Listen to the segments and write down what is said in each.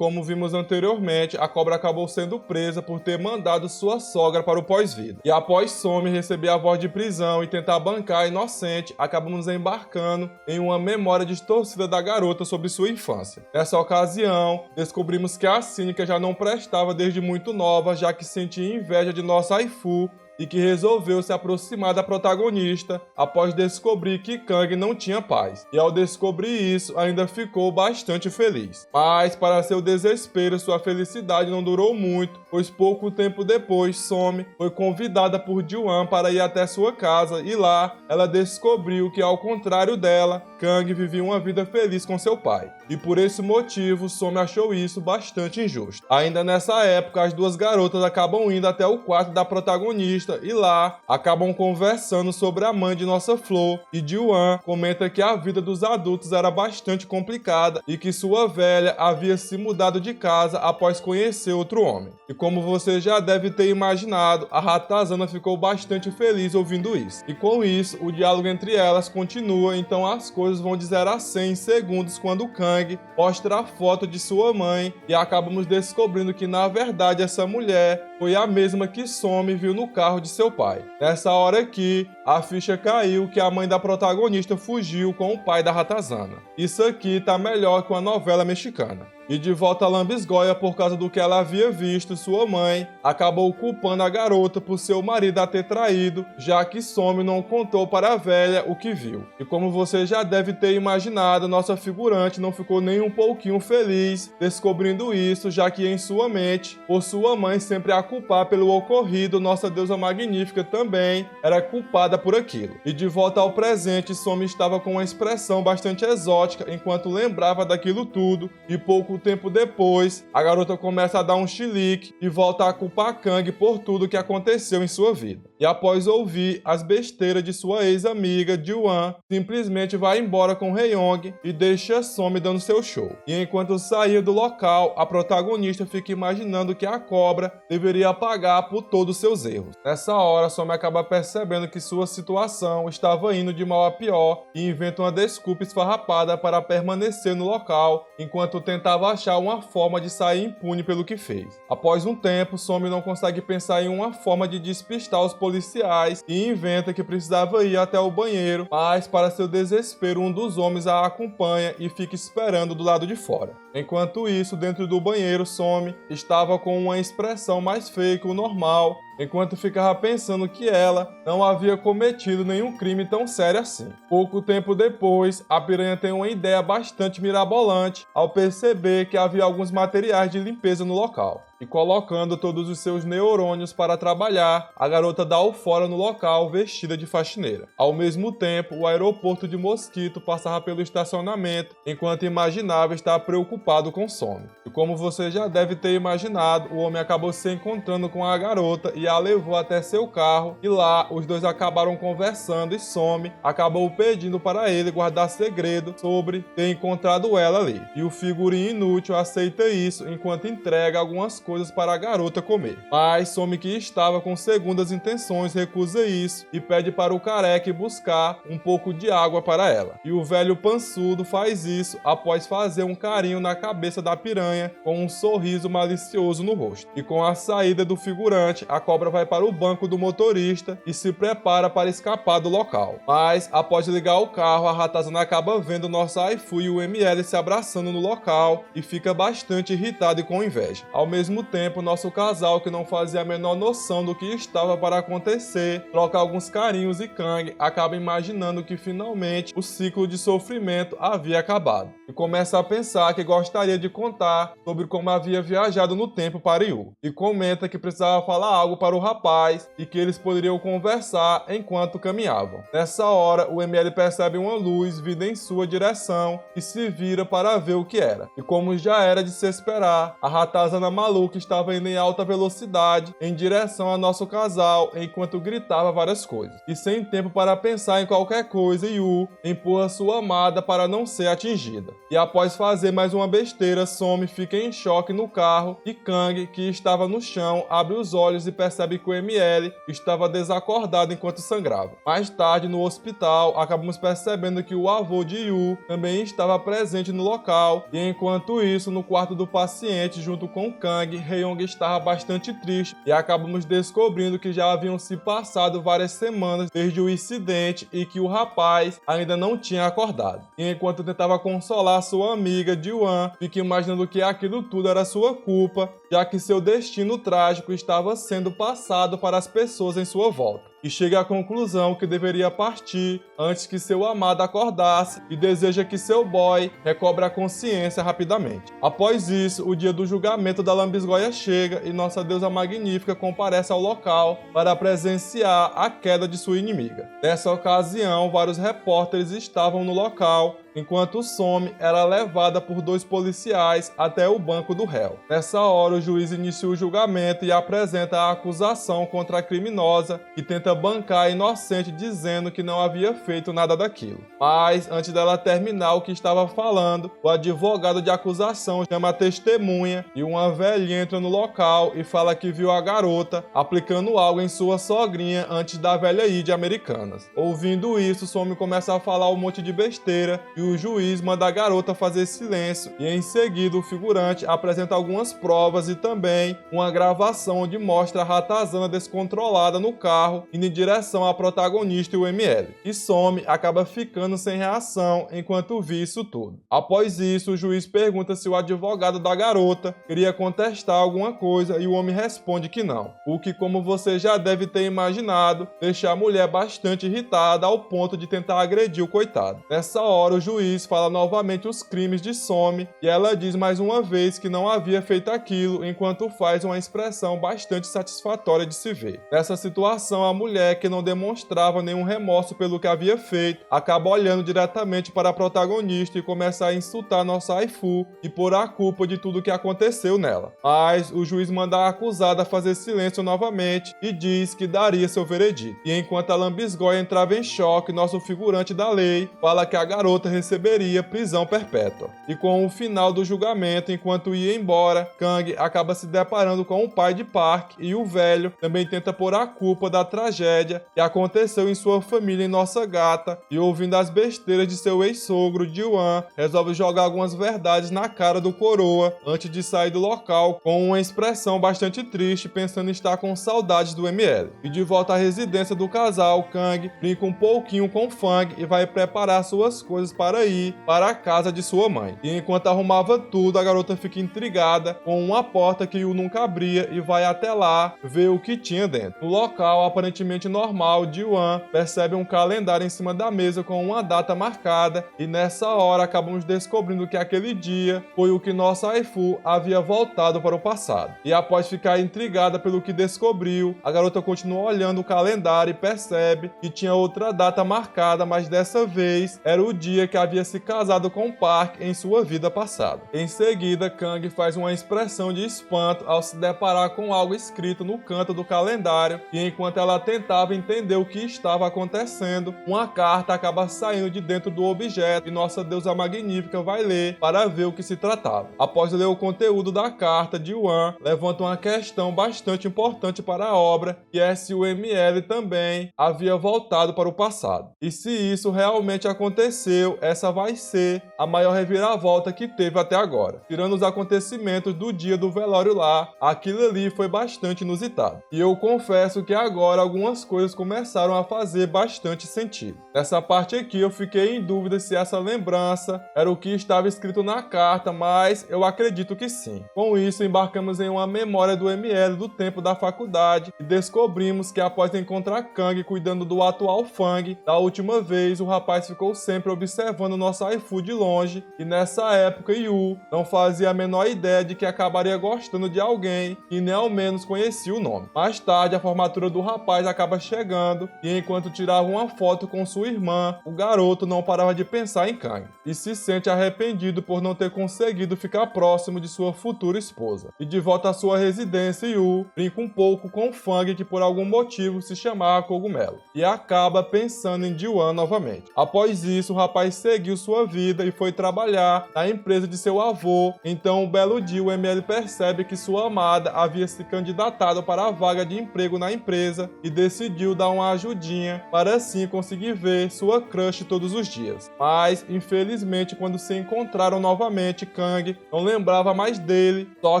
como vimos anteriormente, a cobra acabou sendo presa por ter mandado sua sogra para o pós-vida. E após Somi receber a voz de prisão e tentar bancar a inocente, acabamos embarcando em uma memória distorcida da garota sobre sua infância. Nessa ocasião, descobrimos que a cínica já não prestava desde muito nova, já que sentia inveja de nossa waifu e que resolveu se aproximar da protagonista após descobrir que Kang não tinha paz. E ao descobrir isso, ainda ficou bastante feliz. Mas, para seu desespero, sua felicidade não durou muito, pois pouco tempo depois, Somi foi convidada por Ji-Wan para ir até sua casa e lá ela descobriu que, ao contrário dela, Kang vivia uma vida feliz com seu pai. E por esse motivo, Somi achou isso bastante injusto. Ainda nessa época, as duas garotas acabam indo até o quarto da protagonista e lá acabam conversando sobre a mãe de nossa Flor, e Ji-Wan comenta que a vida dos adultos era bastante complicada e que sua velha havia se mudado de casa após conhecer outro homem. E como você já deve ter imaginado, a Ratazana ficou bastante feliz ouvindo isso. E com isso, o diálogo entre elas continua, então as coisas vão de 0 a 100 em segundos quando Kang mostra a foto de sua mãe e acabamos descobrindo que na verdade essa mulher foi a mesma que Somi viu no carro de seu pai. Nessa hora aqui, a ficha caiu que a mãe da protagonista fugiu com o pai da Ratazana. Isso aqui tá melhor que uma novela mexicana. E de volta a Lambisgoia, por causa do que ela havia visto, sua mãe acabou culpando a garota por seu marido a ter traído, já que Somi não contou para a velha o que viu. E como você já deve ter imaginado, nossa figurante não ficou nem um pouquinho feliz descobrindo isso, já que em sua mente, por sua mãe sempre a culpar pelo ocorrido, nossa deusa magnífica também era culpada por aquilo. E de volta ao presente, Somi estava com uma expressão bastante exótica enquanto lembrava daquilo tudo, e pouco tempo depois, a garota começa a dar um chilique e volta a culpar Kang por tudo que aconteceu em sua vida. E após ouvir as besteiras de sua ex-amiga Ji-Wan, simplesmente vai embora com Hae-Young e deixa Somi dando seu show. E enquanto saía do local, a protagonista fica imaginando que a cobra deveria pagar por todos os seus erros. Nessa hora, Somi acaba percebendo que sua situação estava indo de mal a pior e inventa uma desculpa esfarrapada para permanecer no local enquanto tentava achar uma forma de sair impune pelo que fez. Após um tempo, Somi não consegue pensar em uma forma de despistar os policiais e inventa que precisava ir até o banheiro, mas para seu desespero um dos homens a acompanha e fica esperando do lado de fora. Enquanto isso, dentro do banheiro, Somi estava com uma expressão mais feia que o normal, enquanto ficava pensando que ela não havia cometido nenhum crime tão sério assim. Pouco tempo depois, a piranha tem uma ideia bastante mirabolante ao perceber que havia alguns materiais de limpeza no local. E colocando todos os seus neurônios para trabalhar, a garota dá o fora no local vestida de faxineira. Ao mesmo tempo, o aeroporto de Mosquito passava pelo estacionamento, enquanto imaginava estar preocupado com Somi. E como você já deve ter imaginado, o homem acabou se encontrando com a garota e a levou até seu carro, e lá os dois acabaram conversando e Somi acabou pedindo para ele guardar segredo sobre ter encontrado ela ali. E o figurinha inútil aceita isso enquanto entrega algumas coisas para a garota comer. Mas Somi, que estava com segundas intenções, recusa isso e pede para o careca buscar um pouco de água para ela. E o velho pançudo faz isso após fazer um carinho na cabeça da piranha com um sorriso malicioso no rosto. E com a saída do figurante, a cobra vai para o banco do motorista e se prepara para escapar do local. Mas após ligar o carro, a Ratazana acaba vendo nossa waifu e o ML se abraçando no local e fica bastante irritado e com inveja. Ao mesmo tempo, nosso casal, que não fazia a menor noção do que estava para acontecer, troca alguns carinhos e Kang acaba imaginando que finalmente o ciclo de sofrimento havia acabado. E começa a pensar que gostaria de contar sobre como havia viajado no tempo para Yu. E comenta que precisava falar algo para o rapaz e que eles poderiam conversar enquanto caminhavam. Nessa hora, o ML percebe uma luz vinda em sua direção e se vira para ver o que era. E como já era de se esperar, a Ratazana maluca estava indo em alta velocidade em direção ao nosso casal enquanto gritava várias coisas. E sem tempo para pensar em qualquer coisa, Yu empurra sua amada para não ser atingida. E após fazer mais uma besteira, Somi fica em choque no carro e Kang, que estava no chão, abre os olhos e percebe percebe que o ML estava desacordado enquanto sangrava. Mais tarde, no hospital, acabamos percebendo que o avô de Yu também estava presente no local, e enquanto isso, no quarto do paciente, junto com Kang, Hye-young estava bastante triste, e acabamos descobrindo que já haviam se passado várias semanas desde o incidente e que o rapaz ainda não tinha acordado. E enquanto tentava consolar sua amiga Ji-wan, fica imaginando que aquilo tudo era sua culpa, já que seu destino trágico estava sendo passado para as pessoas em sua volta. E chega à conclusão que deveria partir antes que seu amado acordasse e deseja que seu boy recobre a consciência rapidamente. Após isso, o dia do julgamento da lambisgoia chega e nossa deusa magnífica comparece ao local para presenciar a queda de sua inimiga. Nessa ocasião, vários repórteres estavam no local, enquanto Somi era levada por 2 policiais até o banco do réu. Nessa hora, o juiz inicia o julgamento e apresenta a acusação contra a criminosa, que tenta bancar a inocente dizendo que não havia feito nada daquilo. Mas, antes dela terminar o que estava falando, o advogado de acusação chama a testemunha e uma velhinha entra no local e fala que viu a garota aplicando algo em sua sogrinha antes da velha ir de Americanas. Ouvindo isso, Somi começa a falar um monte de besteira e o juiz manda a garota fazer silêncio, e em seguida o figurante apresenta algumas provas e também uma gravação onde mostra a ratazana descontrolada no carro indo em direção à protagonista e o ML. E Somi acaba ficando sem reação enquanto vê isso tudo. Após isso, o juiz pergunta se o advogado da garota queria contestar alguma coisa e o homem responde que não, o que, como você já deve ter imaginado, deixa a mulher bastante irritada ao ponto de tentar agredir o coitado. Nessa hora, o juiz fala novamente os crimes de Somi e ela diz mais uma vez que não havia feito aquilo, enquanto faz uma expressão bastante satisfatória de se ver. Nessa situação, a mulher, que não demonstrava nenhum remorso pelo que havia feito, acaba olhando diretamente para a protagonista e começa a insultar nossa waifu e pôr a culpa de tudo que aconteceu nela. Mas o juiz manda a acusada fazer silêncio novamente e diz que daria seu veredito. E enquanto a lambisgoia entrava em choque, nosso figurante da lei fala que a garota receberia prisão perpétua. E com o final do julgamento, enquanto ia embora, Kang acaba se deparando com o pai de Park e o velho também tenta pôr a culpa da tragédia que aconteceu em sua família em nossa gata, e ouvindo as besteiras de seu ex-sogro, Ji-wan, resolve jogar algumas verdades na cara do coroa antes de sair do local com uma expressão bastante triste, pensando em estar com saudades do ML. E de volta à residência do casal, Kang brinca um pouquinho com Fang e vai preparar suas coisas para ir para a casa de sua mãe. E enquanto arrumava tudo, a garota fica intrigada com uma porta que Yu nunca abria e vai até lá ver o que tinha dentro. No local, aparentemente normal, Ji-wan percebe um calendário em cima da mesa com uma data marcada, e nessa hora acabamos descobrindo que aquele dia foi o que nossa waifu havia voltado para o passado. E após ficar intrigada pelo que descobriu, a garota continua olhando o calendário e percebe que tinha outra data marcada, mas dessa vez era o dia que havia se casado com Park em sua vida passada. Em seguida, Kang faz uma expressão de espanto ao se deparar com algo escrito no canto do calendário, e enquanto ela tentava entender o que estava acontecendo, uma carta acaba saindo de dentro do objeto e nossa deusa magnífica vai ler para ver o que se tratava. Após ler o conteúdo da carta, Ji-wan levanta uma questão bastante importante para a obra, que é se o ML também havia voltado para o passado. E se isso realmente aconteceu, essa vai ser a maior reviravolta que teve até agora. Tirando os acontecimentos do dia do velório lá, aquilo ali foi bastante inusitado. E eu confesso que agora algumas coisas começaram a fazer bastante sentido. Nessa parte aqui eu fiquei em dúvida se essa lembrança era o que estava escrito na carta, mas eu acredito que sim. Com isso, embarcamos em uma memória do ML do tempo da faculdade e descobrimos que após encontrar Kang cuidando do atual Fang, da última vez o rapaz ficou sempre observando nossa waifu de longe, e nessa época Yu não fazia a menor ideia de que acabaria gostando de alguém e nem ao menos conhecia o nome. Mais tarde, a formatura do rapaz acaba chegando e enquanto tirava uma foto com sua irmã, o garoto não parava de pensar em Kang e se sente arrependido por não ter conseguido ficar próximo de sua futura esposa. E de volta à sua residência, Yu brinca um pouco com Fang, que por algum motivo se chamava Cogumelo, e acaba pensando em Ji-Wan novamente. Após isso, o rapaz seguiu sua vida e foi trabalhar na empresa de seu avô. Então, um belo dia, o ML percebe que sua amada havia se candidatado para a vaga de emprego na empresa e decidiu dar uma ajudinha para assim conseguir ver sua crush todos os dias. Mas, infelizmente, quando se encontraram novamente, Kang não lembrava mais dele, só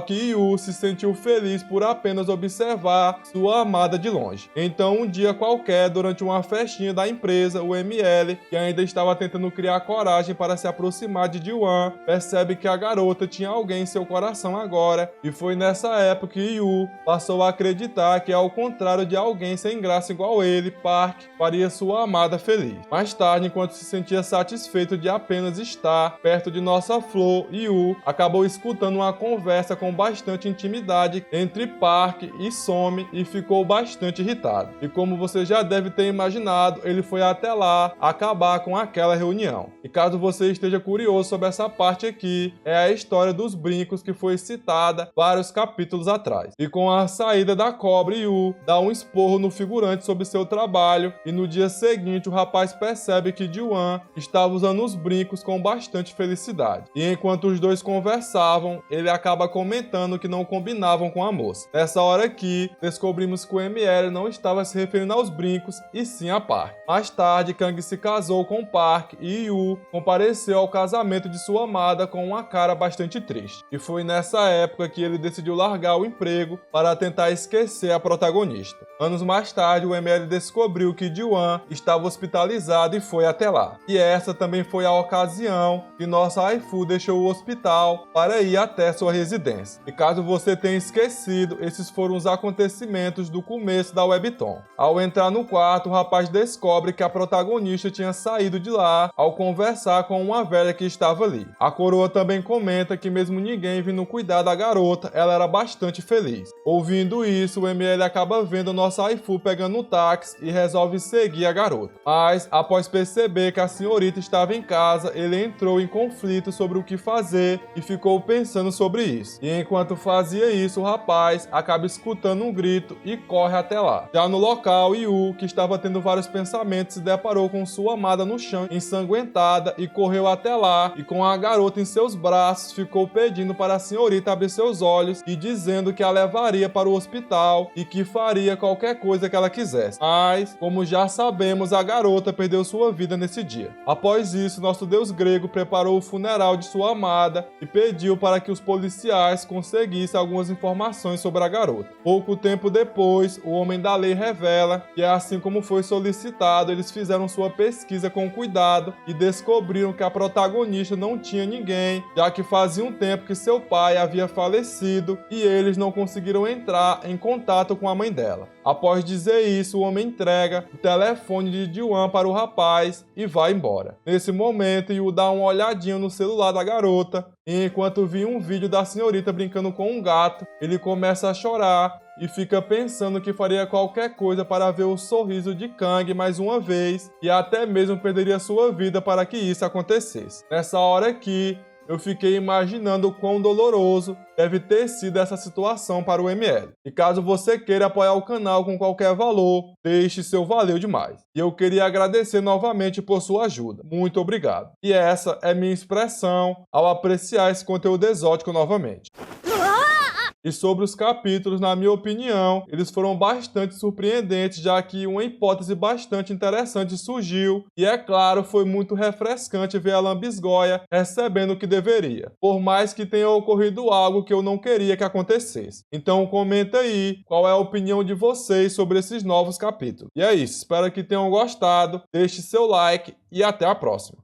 que Yu se sentiu feliz por apenas observar sua amada de longe. Então, um dia qualquer, durante uma festinha da empresa, o ML, que ainda estava tentando criar coragem para se aproximar de Ji-Wan, percebe que a garota tinha alguém em seu coração agora, e foi nessa época que Yu passou a acreditar que, ao contrário de alguém sem graça igual ele, Park faria sua amada feliz. Mais tarde, enquanto se sentia satisfeito de apenas estar perto de nossa flor, Yu acabou escutando uma conversa com bastante intimidade entre Park e Some e ficou bastante irritado. E como você já deve ter imaginado, ele foi até lá acabar com aquela reunião. E caso você esteja curioso sobre essa parte aqui, é a história dos brincos que foi citada vários capítulos atrás. E com a saída da cobra, Yu dá um esporro no figurante sobre seu trabalho e no dia seguinte o rapaz percebe que Ji-Wan estava usando os brincos com bastante felicidade. E enquanto os dois conversavam, ele acaba comentando que não combinavam com a moça. Nessa hora aqui, descobrimos que o ML não estava se referindo aos brincos e sim a Park. Mais tarde, Kang se casou com Park e Yu compareceu ao casamento de sua amada com uma cara bastante triste. E foi nessa época que ele decidiu largar o emprego para tentar esquecer a protagonista. Anos mais tarde, o ML descobriu que Ji-Wan estava hospitalizado e foi até lá. E essa também foi a ocasião que nossa waifu deixou o hospital para ir até sua residência. E caso você tenha esquecido, esses foram os acontecimentos do começo da webtoon. Ao entrar no quarto, o rapaz descobre que a protagonista tinha saído de lá ao conversar com uma velha que estava ali. A coroa também comenta que mesmo ninguém vindo cuidar da garota, ela era bastante feliz. Ouvindo isso, o ML acaba vendo nossa waifu pegando um táxi e resolve seguir a garota. Mas, após perceber que a senhorita estava em casa, ele entrou em conflito sobre o que fazer e ficou pensando sobre isso. E enquanto fazia isso, o rapaz acaba escutando um grito e corre até lá. Já no local, Yu, que estava tendo vários pensamentos, se deparou com sua amada no chão, ensanguentada, e correu até lá e com a garota em seus braços ficou pedindo para a senhorita abrir seus olhos e dizendo que a levaria para o hospital e que faria qualquer coisa que ela quisesse. Mas, como já sabemos, a garota perdeu sua vida nesse dia. Após isso, nosso deus grego preparou o funeral de sua amada e pediu para que os policiais conseguissem algumas informações sobre a garota. Pouco tempo depois, o Homem da Lei revela que, assim como foi solicitado, eles fizeram sua pesquisa com cuidado e descobriram que a protagonista não tinha ninguém, já que fazia um tempo que seu pai havia falecido e eles não conseguiram entrar em contato com a mãe dela. Após dizer isso, o homem entrega o telefone de Ji-Wan para o rapaz e vai embora. Nesse momento, Yu dá uma olhadinha no celular da garota e, enquanto via um vídeo da senhorita brincando com um gato, ele começa a chorar e fica pensando que faria qualquer coisa para ver o sorriso de Kang mais uma vez e até mesmo perderia sua vida para que isso acontecesse. Nessa hora aqui, eu fiquei imaginando o quão doloroso deve ter sido essa situação para o ML. E caso você queira apoiar o canal com qualquer valor, deixe seu valeu demais. E eu queria agradecer novamente por sua ajuda. Muito obrigado. E essa é minha expressão ao apreciar esse conteúdo exótico novamente. E sobre os capítulos, na minha opinião, eles foram bastante surpreendentes, já que uma hipótese bastante interessante surgiu, e é claro, foi muito refrescante ver a Lambisgoia recebendo o que deveria, por mais que tenha ocorrido algo que eu não queria que acontecesse. Então comenta aí qual é a opinião de vocês sobre esses novos capítulos. E é isso, espero que tenham gostado, deixe seu like e até a próxima.